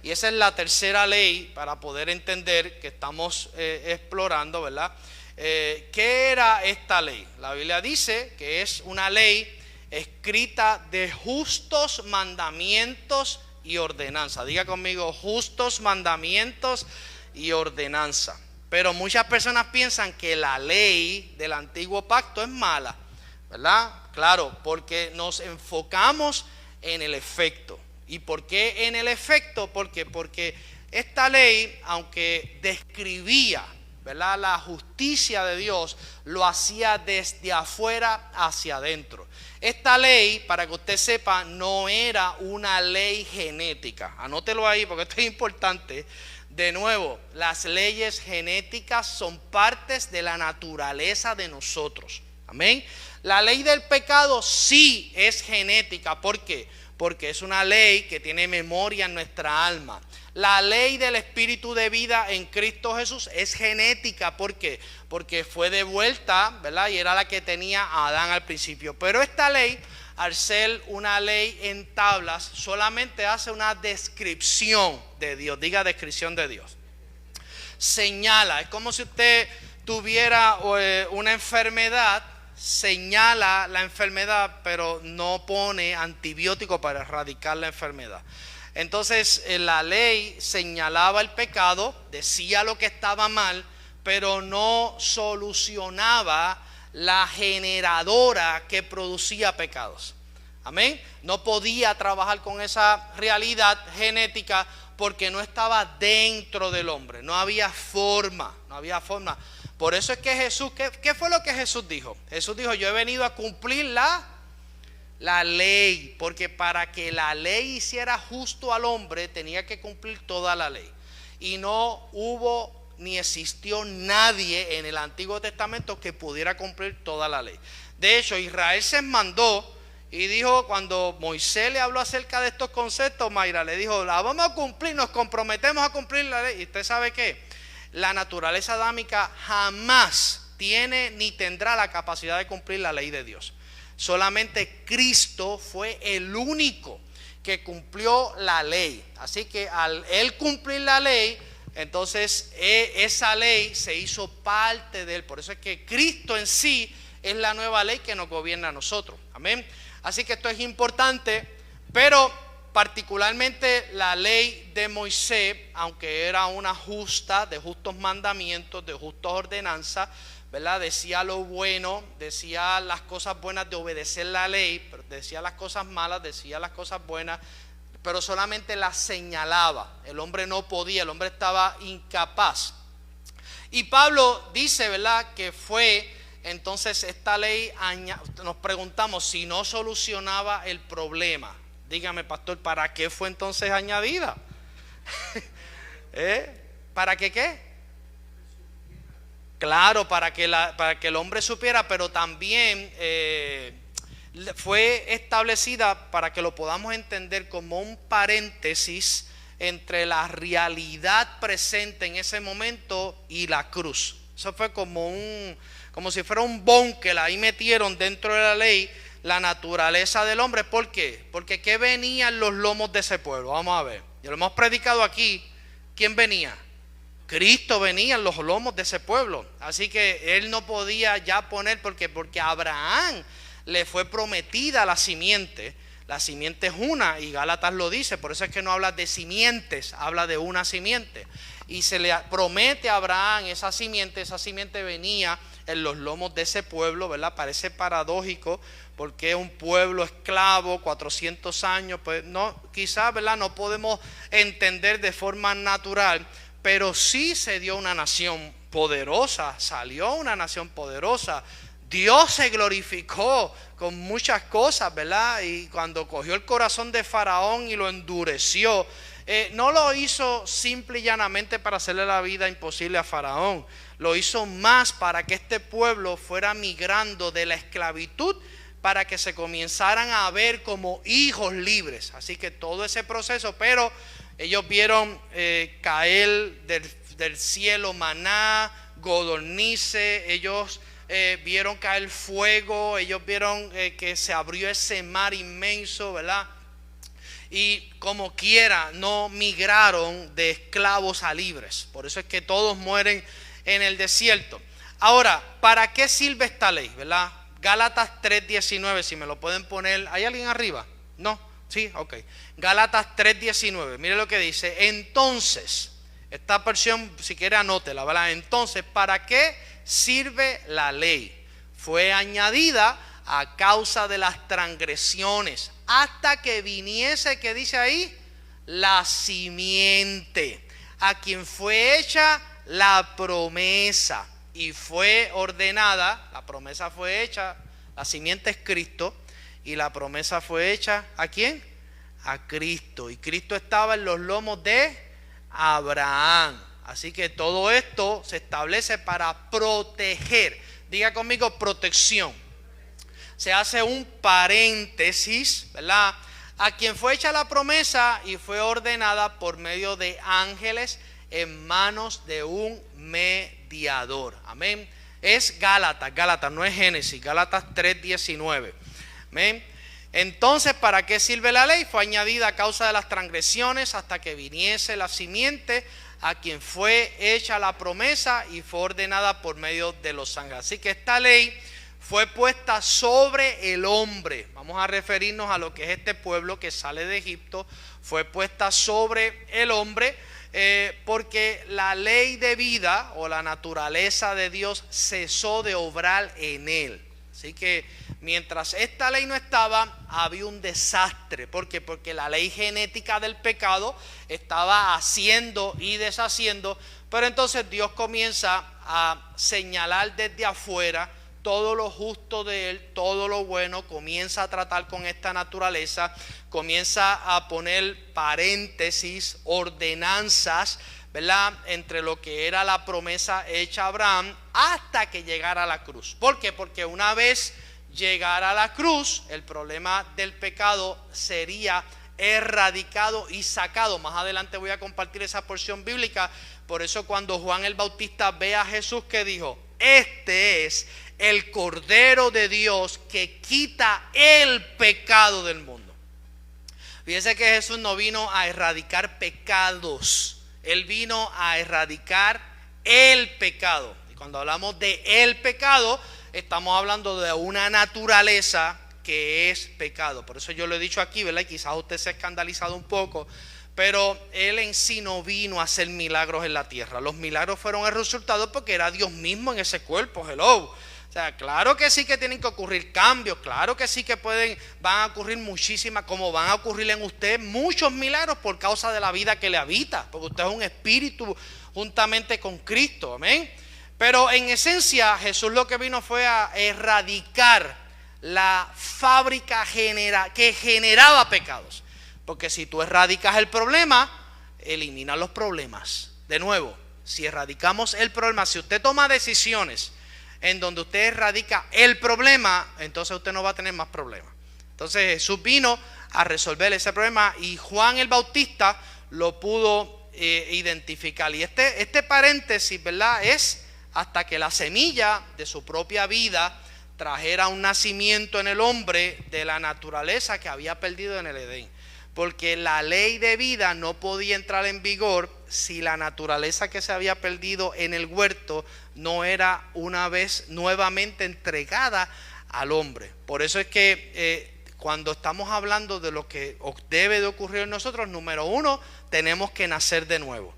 Y esa es la tercera ley para poder entender que estamos explorando, ¿verdad? ¿Qué era esta ley? La Biblia dice que es una ley escrita de justos mandamientos y ordenanza. Diga conmigo: justos mandamientos y ordenanza. Pero muchas personas piensan que la ley del antiguo pacto es mala, ¿verdad? Claro, porque nos enfocamos en el efecto. ¿Y por qué en el efecto? Porque esta ley, aunque describía, ¿verdad?, la justicia de Dios, lo hacía desde afuera hacia adentro. Esta ley, para que usted sepa, no era una ley genética. Anótelo ahí porque esto es importante. De nuevo, las leyes genéticas son partes de la naturaleza de nosotros. Amén. La ley del pecado sí es genética. ¿Por qué? Porque es una ley que tiene memoria en nuestra alma. La ley del espíritu de vida en Cristo Jesús es genética. ¿Por qué? Porque fue devuelta, ¿verdad? Y era la que tenía Adán al principio. Pero esta ley, al ser una ley en tablas, solamente hace una descripción de Dios. Diga: descripción de Dios. Señala. Es como si usted tuviera una enfermedad. Señala la enfermedad, pero no pone antibiótico para erradicar la enfermedad. Entonces la ley señalaba el pecado, decía lo que estaba mal, pero no solucionaba la generadora que producía pecados. Amén. No podía trabajar con esa realidad genética porque no estaba dentro del hombre. No había forma. Por eso es que Jesús, ¿qué fue lo que Jesús dijo? Jesús dijo: yo he venido a cumplir la ley. Porque para que la ley hiciera justo al hombre, tenía que cumplir toda la ley. Y no hubo ni existió nadie en el Antiguo Testamento que pudiera cumplir toda la ley. De hecho, Israel se mandó y dijo, cuando Moisés le habló acerca de estos conceptos, Mayra le dijo: la vamos a cumplir, nos comprometemos a cumplir la ley. Y usted sabe qué, la naturaleza adámica jamás tiene ni tendrá la capacidad de cumplir la ley de Dios. Solamente Cristo fue el único que cumplió la ley. Así que al él cumplir la ley, entonces esa ley se hizo parte de él. Por eso es que Cristo en sí es la nueva ley que nos gobierna a nosotros. Amén. Así que esto es importante, pero particularmente la ley de Moisés, aunque era una justa, de justos mandamientos, de justas ordenanzas, ¿verdad? Decía lo bueno, decía las cosas buenas de obedecer la ley, pero decía las cosas malas, decía las cosas buenas, pero solamente las señalaba. El hombre no podía, el hombre estaba incapaz. Y Pablo dice, ¿verdad?, que fue entonces esta ley, nos preguntamos si no solucionaba el problema. Dígame, pastor, ¿para qué fue entonces añadida? ¿Para qué qué? Claro, para que el hombre supiera, pero también fue establecida para que lo podamos entender como un paréntesis entre la realidad presente en ese momento y la cruz. Eso fue como si fuera un búnker, ahí metieron dentro de la ley la naturaleza del hombre. ¿Por qué? Porque ¿qué venía en los lomos de ese pueblo? Vamos a ver, ya lo hemos predicado aquí. ¿Quién venía? Cristo venía en los lomos de ese pueblo. Así que él no podía ya poner, porque a Abraham le fue prometida la simiente. La simiente es una, y Gálatas lo dice, por eso es que no habla de simientes, habla de una simiente. Y se le promete a Abraham esa simiente venía en los lomos de ese pueblo, ¿verdad? Parece paradójico, porque un pueblo esclavo, 400 años, pues no, quizás, ¿verdad? No podemos entender de forma natural, pero sí se dio una nación poderosa, salió una nación poderosa. Dios se glorificó con muchas cosas, ¿verdad? Y cuando cogió el corazón de Faraón y lo endureció, no lo hizo simple y llanamente para hacerle la vida imposible a Faraón. Lo hizo más para que este pueblo fuera migrando de la esclavitud, para que se comenzaran a ver como hijos libres. Así que todo ese proceso, pero ellos vieron caer del cielo maná, codornices, ellos vieron caer fuego, ellos vieron que se abrió ese mar inmenso, ¿verdad? Y como quiera no migraron de esclavos a libres. Por eso es que todos mueren en el desierto. Ahora, ¿para qué sirve esta ley, verdad? Gálatas 3:19, si me lo pueden poner. ¿Hay alguien arriba? ¿No? Sí, ok. Gálatas 3:19, mire lo que dice. Entonces, esta versión, si quiere anótela, ¿verdad? Entonces, ¿para qué sirve la ley? Fue añadida a causa de las transgresiones, hasta que viniese, ¿qué dice ahí? La simiente, a quien fue hecha la promesa y fue ordenada. La promesa fue hecha, la simiente es Cristo, y la promesa fue hecha ¿a quién? A Cristo. Y Cristo estaba en los lomos de Abraham. Así que todo esto se establece para proteger. Diga conmigo, protección. Se hace un paréntesis, ¿verdad? A quien fue hecha la promesa y fue ordenada por medio de ángeles en manos de un mediador. Amén. Es Gálatas, no es Génesis. Gálatas 3:19. Amén. Entonces, ¿para qué sirve la ley? Fue añadida a causa de las transgresiones, hasta que viniese la simiente, a quien fue hecha la promesa y fue ordenada por medio de los ángeles. Así que esta ley fue puesta sobre el hombre. Vamos a referirnos a lo que es este pueblo que sale de Egipto. Fue puesta sobre el hombre porque la ley de vida o la naturaleza de Dios cesó de obrar en él. Así que mientras esta ley no estaba, había un desastre. ¿Por qué? Porque la ley genética del pecado estaba haciendo y deshaciendo. Pero entonces Dios comienza a señalar desde afuera todo lo justo de él, todo lo bueno. Comienza a tratar con esta naturaleza, comienza a poner paréntesis, ordenanzas, ¿verdad?, entre lo que era la promesa hecha a Abraham hasta que llegara a la cruz. ¿Por qué? Porque una vez llegara a la cruz, el problema del pecado sería erradicado y sacado. Más adelante voy a compartir esa porción bíblica. Por eso cuando Juan el Bautista ve a Jesús, que dijo: este es el Cordero de Dios que quita el pecado del mundo. Fíjense que Jesús no vino a erradicar pecados. Él vino a erradicar el pecado. Y cuando hablamos de el pecado, estamos hablando de una naturaleza que es pecado. Por eso yo lo he dicho aquí, ¿verdad? Y quizás usted se ha escandalizado un poco, pero Él en sí no vino a hacer milagros en la tierra. Los milagros fueron el resultado porque era Dios mismo en ese cuerpo. Hello. O sea, claro que sí que tienen que ocurrir cambios, claro que sí que van a ocurrir muchísimas, como van a ocurrir en usted muchos milagros por causa de la vida que le habita, porque usted es un espíritu juntamente con Cristo, amén. Pero en esencia Jesús lo que vino fue a erradicar la fábrica que generaba pecados, porque si tú erradicas el problema, eliminas los problemas. De nuevo, si erradicamos el problema, si usted toma decisiones en donde usted erradica el problema, entonces usted no va a tener más problemas. Entonces Jesús vino a resolver ese problema, y Juan el Bautista lo pudo identificar. Y este paréntesis, ¿verdad?, es hasta que la semilla de su propia vida trajera un nacimiento en el hombre de la naturaleza que había perdido en el Edén. Porque la ley de vida no podía entrar en vigor si la naturaleza que se había perdido en el huerto no era una vez nuevamente entregada al hombre. Por eso es que cuando estamos hablando de lo que debe de ocurrir en nosotros, número uno, tenemos que nacer de nuevo.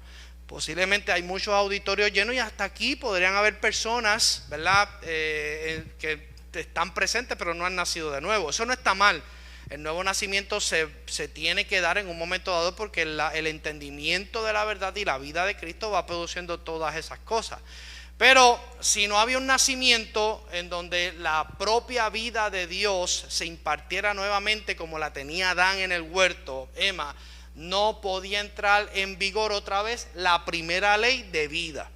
Posiblemente hay muchos auditorios llenos y hasta aquí podrían haber personas, ¿verdad?, que están presentes pero no han nacido de nuevo. Eso no está mal. El nuevo nacimiento se tiene que dar en un momento dado porque el entendimiento de la verdad y la vida de Cristo va produciendo todas esas cosas. Pero si no había un nacimiento en donde la propia vida de Dios se impartiera nuevamente como la tenía Adán en el huerto, Emma, no podía entrar en vigor otra vez la primera ley de vida.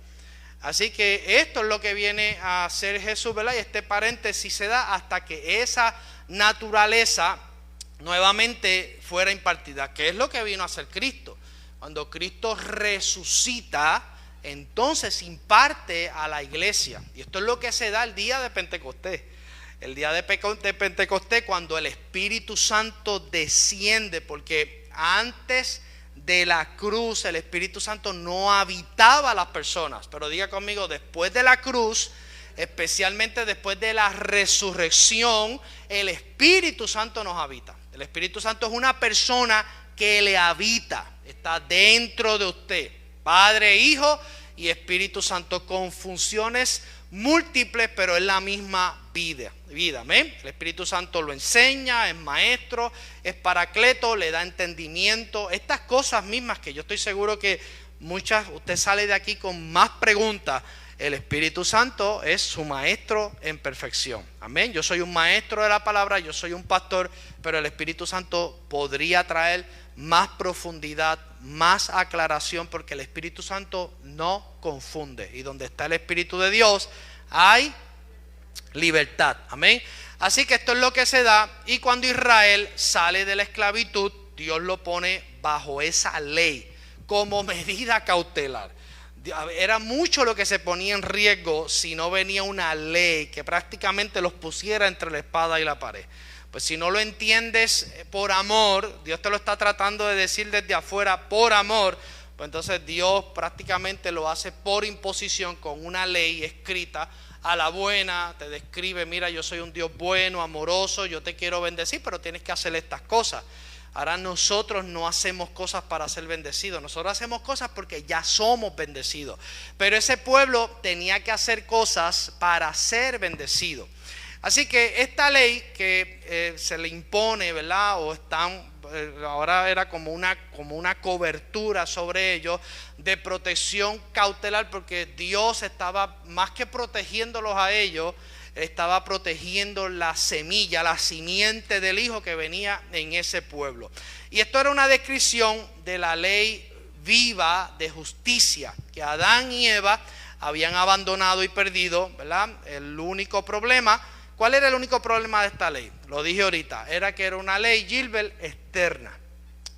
Así que esto es lo que viene a hacer Jesús, ¿verdad? Y este paréntesis se da hasta que esa naturaleza nuevamente fuera impartida, que es lo que vino a hacer Cristo. Cuando Cristo resucita, entonces imparte a la iglesia. Y esto es lo que se da el día de Pentecostés. El día de Pentecostés, cuando el Espíritu Santo desciende, porque antes de la cruz el Espíritu Santo no habitaba a las personas. Pero diga conmigo, después de la cruz, especialmente después de la resurrección, el Espíritu Santo nos habita. El Espíritu Santo es una persona que le habita, está dentro de usted. Padre, Hijo y Espíritu Santo, con funciones múltiples, pero es la misma vida. ¿Amén? El Espíritu Santo lo enseña, es maestro, es paracleto, le da entendimiento. Estas cosas mismas que yo estoy seguro que usted sale de aquí con más preguntas. El Espíritu Santo es su maestro en perfección. Amén. Yo soy un maestro de la palabra, yo soy un pastor, pero el Espíritu Santo podría traer más profundidad, más aclaración, porque el Espíritu Santo no confunde. Y donde está el Espíritu de Dios hay libertad. Amén. Así que esto es lo que se da. Y cuando Israel sale de la esclavitud, Dios lo pone bajo esa ley como medida cautelar. Era mucho lo que se ponía en riesgo si no venía una ley que prácticamente los pusiera entre la espada y la pared. Pues si no lo entiendes por amor, Dios te lo está tratando de decir desde afuera por amor, pues entonces Dios prácticamente lo hace por imposición con una ley escrita a la buena. Te describe, mira, yo soy un Dios bueno, amoroso, yo te quiero bendecir, pero tienes que hacer estas cosas. Ahora nosotros no hacemos cosas para ser bendecidos, nosotros hacemos cosas porque ya somos bendecidos. Pero ese pueblo tenía que hacer cosas para ser bendecido. Así que esta ley que se le impone, ¿verdad? Ahora era como una cobertura sobre ellos de protección cautelar, porque Dios estaba más que protegiéndolos a ellos, estaba protegiendo la semilla, la simiente del Hijo que venía en ese pueblo. Y esto era una descripción de la ley viva de justicia que Adán y Eva habían abandonado y perdido, ¿verdad? El único problema, ¿cuál era el único problema de esta ley? Lo dije ahorita, era que era una ley, Gilbert, externa.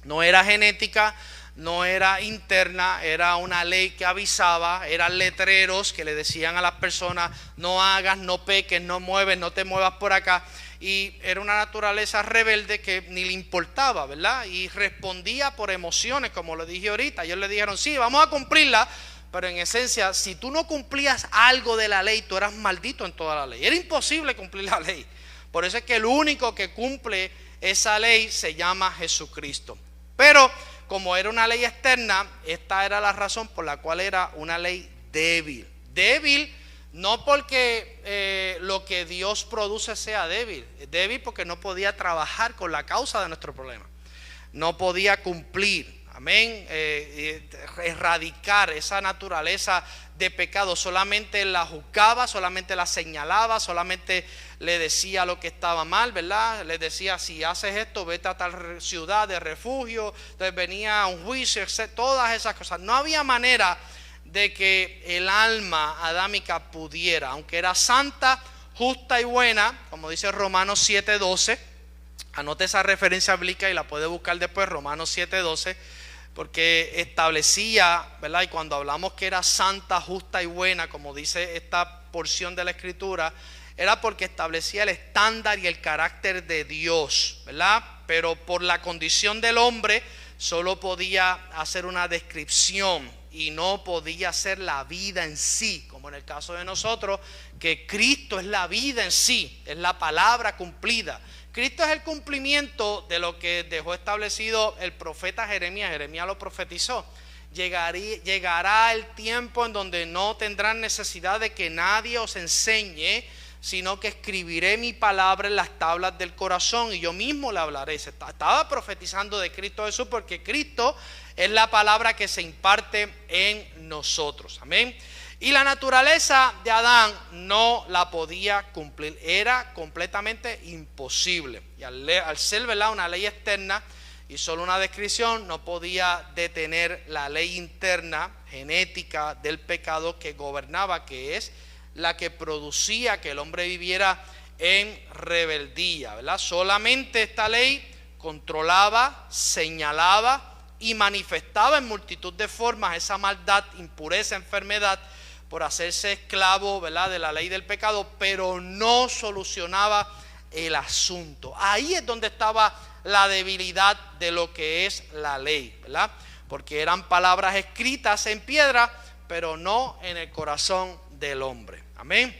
No era genética, no era interna, era una ley que avisaba, eran letreros que le decían a las personas: no hagas, no peques, no mueves, no te muevas por acá. Y era una naturaleza rebelde que ni le importaba, ¿verdad? Y respondía por emociones, como lo dije ahorita. Ellos le dijeron: sí, vamos a cumplirla, pero en esencia, si tú no cumplías algo de la ley, tú eras maldito en toda la ley. Era imposible cumplir la ley. Por eso es que el único que cumple esa ley se llama Jesucristo. Pero como era una ley externa, esta era la razón por la cual era una ley débil. Débil no porque lo que Dios produce sea débil. Débil porque no podía trabajar con la causa de nuestro problema. No podía cumplir. Amén. Erradicar esa naturaleza de pecado. Solamente la juzgaba, solamente la señalaba, solamente le decía lo que estaba mal, ¿verdad? Le decía: si haces esto, vete a tal ciudad de refugio. Entonces venía un juicio, etc. Todas esas cosas. No había manera de que el alma adámica pudiera, aunque era santa, justa y buena, como dice Romanos 7:12. Anote esa referencia bíblica y la puede buscar después, Romanos 7:12. porque establecía, ¿verdad? Y cuando hablamos que era santa, justa y buena, como dice esta porción de la Escritura, era porque establecía el estándar y el carácter de Dios, ¿verdad? Pero por la condición del hombre solo podía hacer una descripción y no podía ser la vida en sí, como en el caso de nosotros, que Cristo es la vida en sí, es la palabra cumplida. Cristo es el cumplimiento de lo que dejó establecido el profeta Jeremías. Jeremías lo profetizó. Llegará el tiempo en donde no tendrán necesidad de que nadie os enseñe, sino que escribiré mi palabra en las tablas del corazón y yo mismo le hablaré. Estaba profetizando de Cristo Jesús, porque Cristo es la palabra que se imparte en nosotros. Amén. Y la naturaleza de Adán no la podía cumplir, era completamente imposible. Y al ser, ¿verdad?, una ley externa y solo una descripción, no podía detener la ley interna, genética del pecado que gobernaba, que es la que producía que el hombre viviera en rebeldía, ¿verdad? Solamente esta ley controlaba, señalaba y manifestaba en multitud de formas esa maldad, impureza, enfermedad, por hacerse esclavo, ¿verdad?, de la ley del pecado, pero no solucionaba el asunto. Ahí es donde estaba la debilidad de lo que es la ley, ¿verdad? Porque eran palabras escritas en piedra, pero no en el corazón del hombre. Amén.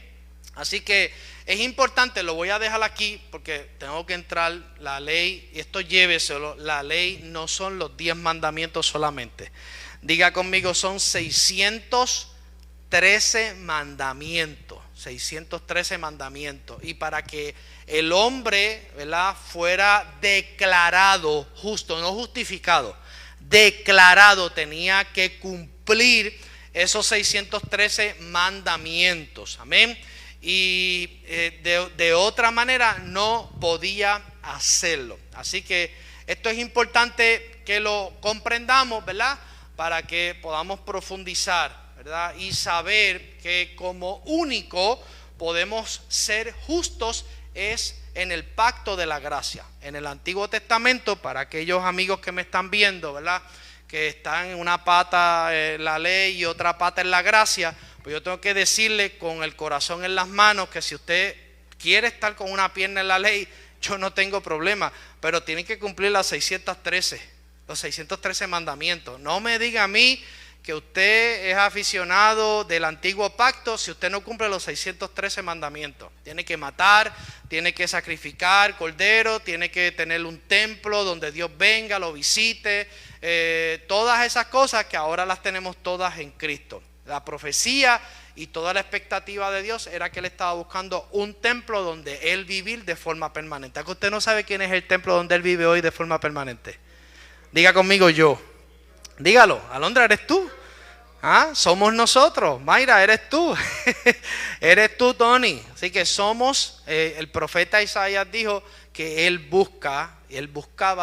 Así que es importante, lo voy a dejar aquí porque tengo que entrar. La ley, y esto lléveselo, la ley no son los 10 mandamientos solamente. Diga conmigo, son 613 mandamientos. 613 mandamientos. Y para que el hombre, ¿verdad?, fuera declarado justo, no justificado, declarado, tenía que cumplir esos 613 mandamientos. Amén. Y de otra manera no podía hacerlo. Así que esto es importante que lo comprendamos, ¿verdad?, para que podamos profundizar, ¿verdad?, y saber que como único podemos ser justos es en el pacto de la gracia. En el Antiguo Testamento, para aquellos amigos que me están viendo, ¿verdad?, que están en una pata la ley y otra pata en la gracia, pues yo tengo que decirle con el corazón en las manos que si usted quiere estar con una pierna en la ley, yo no tengo problema, pero tiene que cumplir los 613 mandamientos. No me diga a mí que usted es aficionado del antiguo pacto si usted no cumple los 613 mandamientos. Tiene que matar, tiene que sacrificar cordero, tiene que tener un templo donde Dios venga, lo visite, todas esas cosas que ahora las tenemos todas en Cristo. La profecía y toda la expectativa de Dios era que Él estaba buscando un templo donde Él vivir de forma permanente. ¿Es que usted no sabe quién es el templo donde Él vive hoy de forma permanente? Diga conmigo yo. Dígalo. Alondra, ¿eres tú? ¿Ah? Somos nosotros. Mayra, eres tú. Eres tú, Tony. Así que somos, el profeta Isaías dijo que él buscaba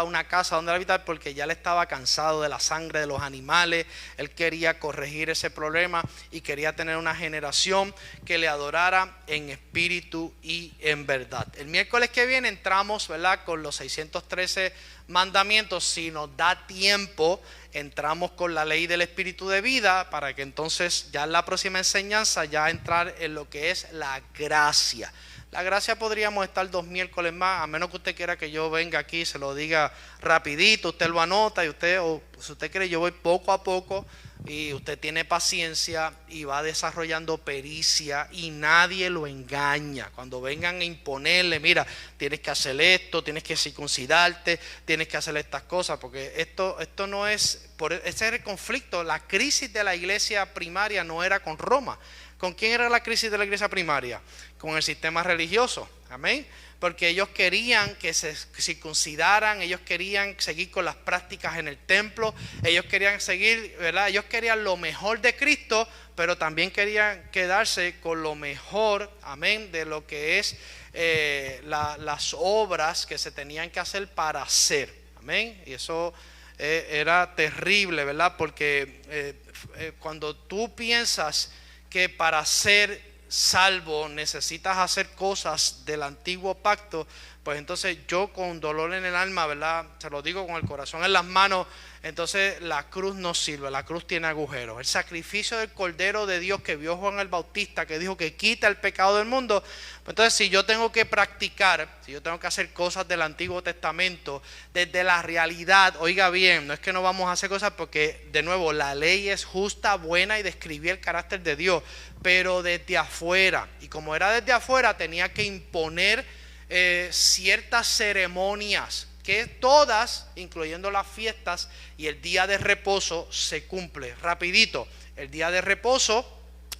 una casa donde habitar porque ya le estaba cansado de la sangre de los animales. Él quería corregir ese problema y quería tener una generación que le adorara en espíritu y en verdad. El miércoles que viene entramos, ¿verdad?, con los 613 mandamientos. Si nos da tiempo, entramos con la ley del espíritu de vida, para que entonces ya en la próxima enseñanza ya entrar en lo que es la gracia. La gracia podríamos estar 2 miércoles más, a menos que usted quiera que yo venga aquí y se lo diga rapidito, usted lo anota y usted, o si usted quiere, yo voy poco a poco y usted tiene paciencia y va desarrollando pericia y nadie lo engaña. Cuando vengan a imponerle, mira, tienes que hacer esto, tienes que circuncidarte, tienes que hacer estas cosas, porque esto no es, ese era el conflicto. La crisis de la iglesia primaria no era con Roma. ¿Con quién era la crisis de la iglesia primaria? Con el sistema religioso. Amén. Porque ellos querían que se circuncidaran, ellos querían seguir con las prácticas en el templo, ellos querían seguir, ¿verdad? Ellos querían lo mejor de Cristo, pero también querían quedarse con lo mejor, amén, de lo que es las obras que se tenían que hacer para hacer. Amén. Y eso era terrible, ¿verdad? Porque cuando tú piensas que para ser salvo necesitas hacer cosas del antiguo pacto, pues entonces yo con dolor en el alma, ¿verdad?, se lo digo con el corazón en las manos, entonces la cruz no sirve, la cruz tiene agujeros. El sacrificio del Cordero de Dios que vio Juan el Bautista, que dijo que quita el pecado del mundo. Entonces, si yo tengo que practicar, si yo tengo que hacer cosas del Antiguo Testamento, desde la realidad, oiga bien, no es que no vamos a hacer cosas porque, de nuevo, la ley es justa, buena y describía el carácter de Dios, pero desde afuera. Y como era desde afuera, tenía que imponer ciertas ceremonias, que todas, incluyendo las fiestas y el día de reposo, se cumple. Rapidito, el día de reposo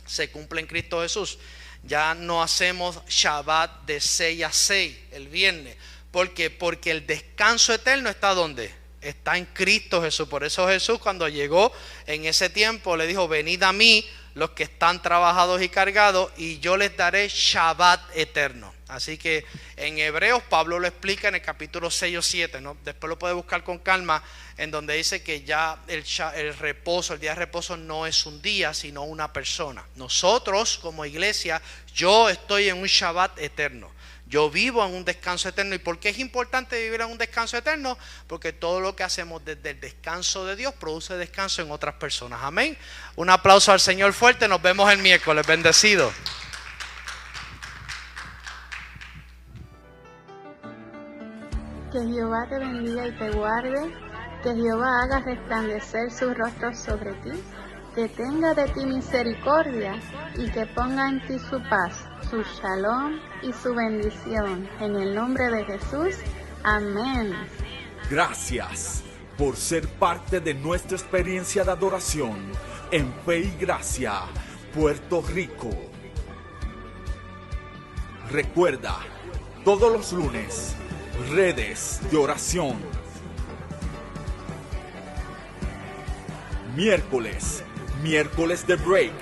se cumple en Cristo Jesús. Ya no hacemos Shabbat de 6 a 6 el viernes. ¿Por qué? Porque el descanso eterno está ¿dónde? Está en Cristo Jesús. Por eso Jesús, cuando llegó en ese tiempo, le dijo: venid a mí los que están trabajados y cargados, y yo les daré Shabbat eterno. Así que en Hebreos Pablo lo explica en el capítulo 6 o 7, ¿no? Después lo puede buscar con calma, en donde dice que ya el reposo, el día de reposo no es un día, sino una persona. Nosotros como iglesia, yo estoy en un Shabbat eterno. Yo vivo en un descanso eterno. ¿Y por qué es importante vivir en un descanso eterno? Porque todo lo que hacemos desde el descanso de Dios produce descanso en otras personas. Amén. Un aplauso al Señor fuerte. Nos vemos el miércoles. Bendecido. Que Jehová te bendiga y te guarde, que Jehová haga resplandecer su rostro sobre ti, que tenga de ti misericordia y que ponga en ti su paz, su shalom y su bendición. En el nombre de Jesús, amén. Gracias por ser parte de nuestra experiencia de adoración en Fe y Gracia, Puerto Rico. Recuerda, todos los lunes, redes de oración. Miércoles de break.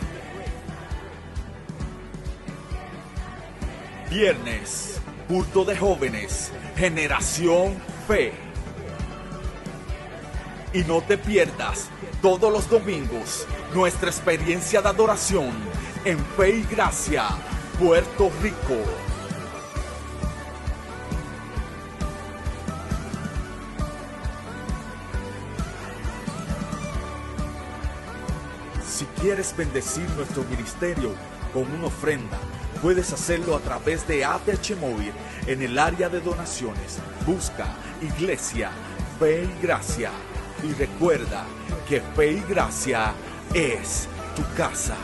Viernes, culto de jóvenes, Generación Fe. Y no te pierdas todos los domingos nuestra experiencia de adoración en Fe y Gracia, Puerto Rico. Si quieres bendecir nuestro ministerio con una ofrenda, puedes hacerlo a través de ATH Móvil en el área de donaciones. Busca Iglesia Fe y Gracia y recuerda que Fe y Gracia es tu casa.